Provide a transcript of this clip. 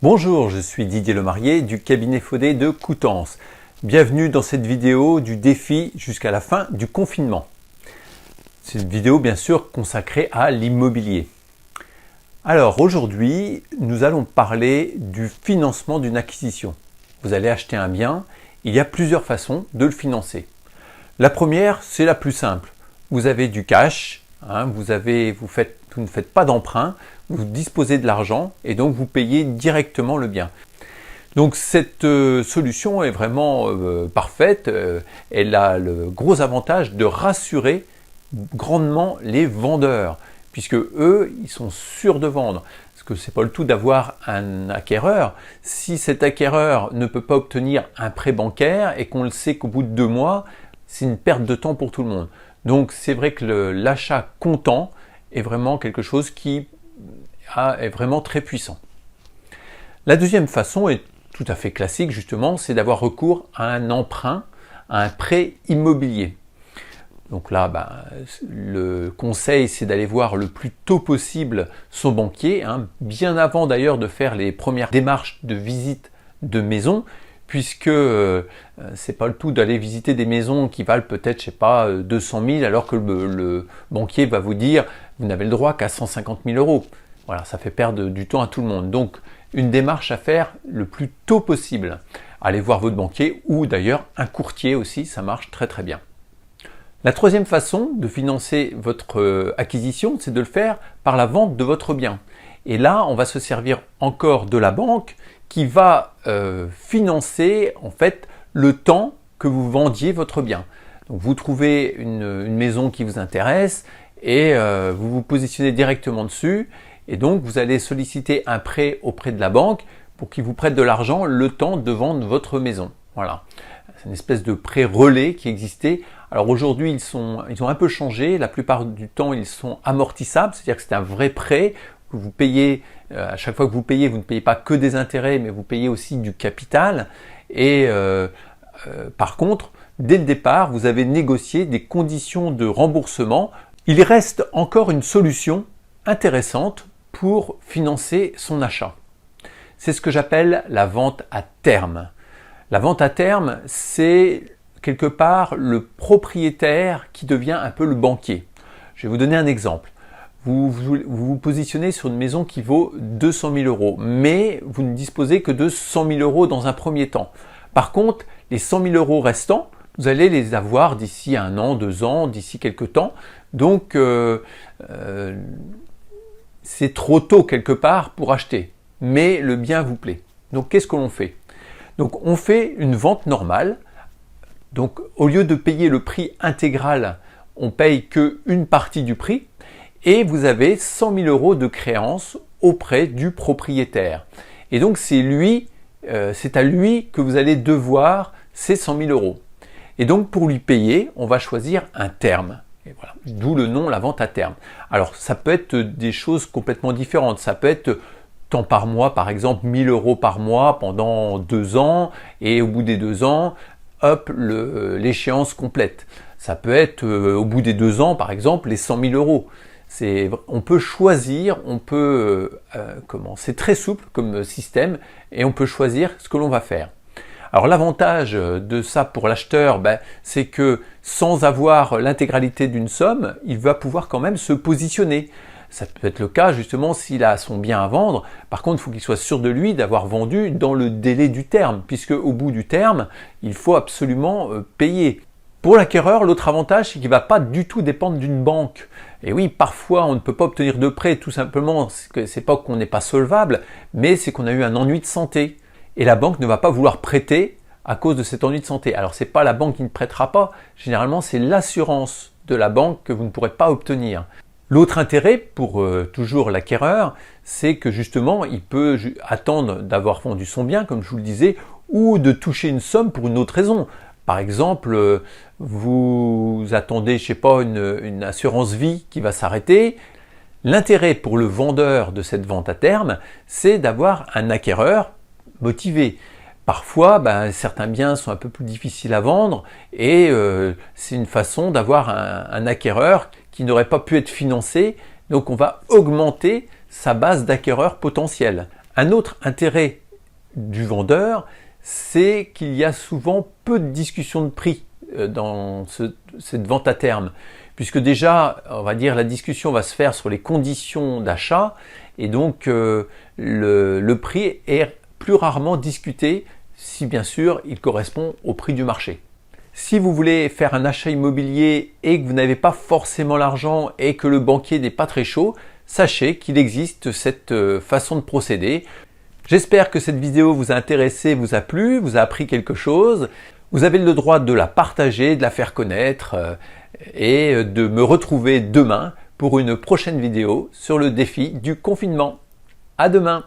Bonjour, je suis Didier Lemarié du cabinet Faudet de Coutances. Bienvenue dans cette vidéo du défi jusqu'à la fin du confinement. C'est une vidéo bien sûr consacrée à l'immobilier. Alors aujourd'hui, nous allons parler du financement d'une acquisition. Vous allez acheter un bien, il y a plusieurs façons de le financer. La première, c'est la plus simple. Vous avez du cash, vous ne faites pas d'emprunt, vous disposez de l'argent et donc vous payez directement le bien. Donc cette solution est vraiment parfaite. Elle a le gros avantage de rassurer grandement les vendeurs, puisque eux, ils sont sûrs de vendre. Parce que c'est pas le tout d'avoir un acquéreur. Si cet acquéreur ne peut pas obtenir un prêt bancaire et qu'on le sait qu'au bout de 2 mois, c'est une perte de temps pour tout le monde. Donc c'est vrai que l'achat comptant est vraiment quelque chose qui est vraiment très puissant. La deuxième façon est tout à fait classique justement, c'est d'avoir recours à un emprunt, à un prêt immobilier. Donc là, le conseil, c'est d'aller voir le plus tôt possible son banquier, bien avant d'ailleurs de faire les premières démarches de visite de maison, puisque c'est pas le tout d'aller visiter des maisons qui valent peut-être, 200 000, alors que le banquier va vous dire, vous n'avez le droit qu'à 150 000 euros. Voilà, ça fait perdre du temps à tout le monde. Donc, une démarche à faire le plus tôt possible. Allez voir votre banquier ou d'ailleurs un courtier aussi, ça marche très très bien. La troisième façon de financer votre acquisition, c'est de le faire par la vente de votre bien. Et là, on va se servir encore de la banque qui va financer en fait le temps que vous vendiez votre bien. Donc vous trouvez une maison qui vous intéresse et vous vous positionnez directement dessus et donc vous allez solliciter un prêt auprès de la banque pour qu'ils vous prêtent de l'argent le temps de vendre votre maison. Voilà, c'est une espèce de prêt relais qui existait. Alors aujourd'hui ils ont un peu changé, la plupart du temps ils sont amortissables, c'est-à-dire que c'est un vrai prêt que vous payez, à chaque fois que vous payez, vous ne payez pas que des intérêts, mais vous payez aussi du capital. Et par contre, dès le départ, vous avez négocié des conditions de remboursement. Il reste encore une solution intéressante pour financer son achat. C'est ce que j'appelle la vente à terme. La vente à terme, c'est quelque part le propriétaire qui devient un peu le banquier. Je vais vous donner un exemple. Vous vous positionnez sur une maison qui vaut 200 000 euros, mais vous ne disposez que de 100 000 euros dans un premier temps. Par contre, les 100 000 euros restants, vous allez les avoir d'ici 1 an, 2 ans, d'ici quelques temps. Donc, c'est trop tôt quelque part pour acheter, mais le bien vous plaît. Donc, qu'est-ce que l'on fait? Donc, on fait une vente normale. Donc, au lieu de payer le prix intégral, on paye qu'une partie du prix. Et vous avez 100 000 euros de créance auprès du propriétaire. Et donc c'est à lui que vous allez devoir ces 100 000 euros. Et donc pour lui payer, on va choisir un terme. Et voilà. D'où le nom, la vente à terme. Alors ça peut être des choses complètement différentes. Ça peut être tant par mois, par exemple 1 000 euros par mois pendant 2 ans. Et au bout des 2 ans, hop, l'échéance complète. Ça peut être au bout des 2 ans, par exemple, les 100 000 euros. On peut choisir, c'est très souple comme système et on peut choisir ce que l'on va faire. Alors l'avantage de ça pour l'acheteur, c'est que sans avoir l'intégralité d'une somme, il va pouvoir quand même se positionner. Ça peut être le cas justement s'il a son bien à vendre. Par contre, il faut qu'il soit sûr de lui d'avoir vendu dans le délai du terme, puisque au bout du terme, il faut absolument payer. Pour l'acquéreur, l'autre avantage, c'est qu'il ne va pas du tout dépendre d'une banque. Et oui, parfois, on ne peut pas obtenir de prêt, tout simplement, c'est pas qu'on n'est pas solvable, mais c'est qu'on a eu un ennui de santé. Et la banque ne va pas vouloir prêter à cause de cet ennui de santé. Alors, c'est pas la banque qui ne prêtera pas. Généralement, c'est l'assurance de la banque que vous ne pourrez pas obtenir. L'autre intérêt pour toujours l'acquéreur, c'est que justement, il peut attendre d'avoir vendu son bien, comme je vous le disais, ou de toucher une somme pour une autre raison. Par exemple, vous attendez, une assurance vie qui va s'arrêter. L'intérêt pour le vendeur de cette vente à terme, c'est d'avoir un acquéreur motivé. Parfois, certains biens sont un peu plus difficiles à vendre et c'est une façon d'avoir un acquéreur qui n'aurait pas pu être financé. Donc, on va augmenter sa base d'acquéreurs potentiels. Un autre intérêt du vendeur, c'est qu'il y a souvent peu de discussion de prix dans cette vente à terme, puisque déjà, on va dire, la discussion va se faire sur les conditions d'achat, et donc le prix est plus rarement discuté, si bien sûr il correspond au prix du marché. Si vous voulez faire un achat immobilier et que vous n'avez pas forcément l'argent et que le banquier n'est pas très chaud, sachez qu'il existe cette façon de procéder. J'espère que cette vidéo vous a intéressé, vous a plu, vous a appris quelque chose. Vous avez le droit de la partager, de la faire connaître et de me retrouver demain pour une prochaine vidéo sur le défi du confinement. À demain!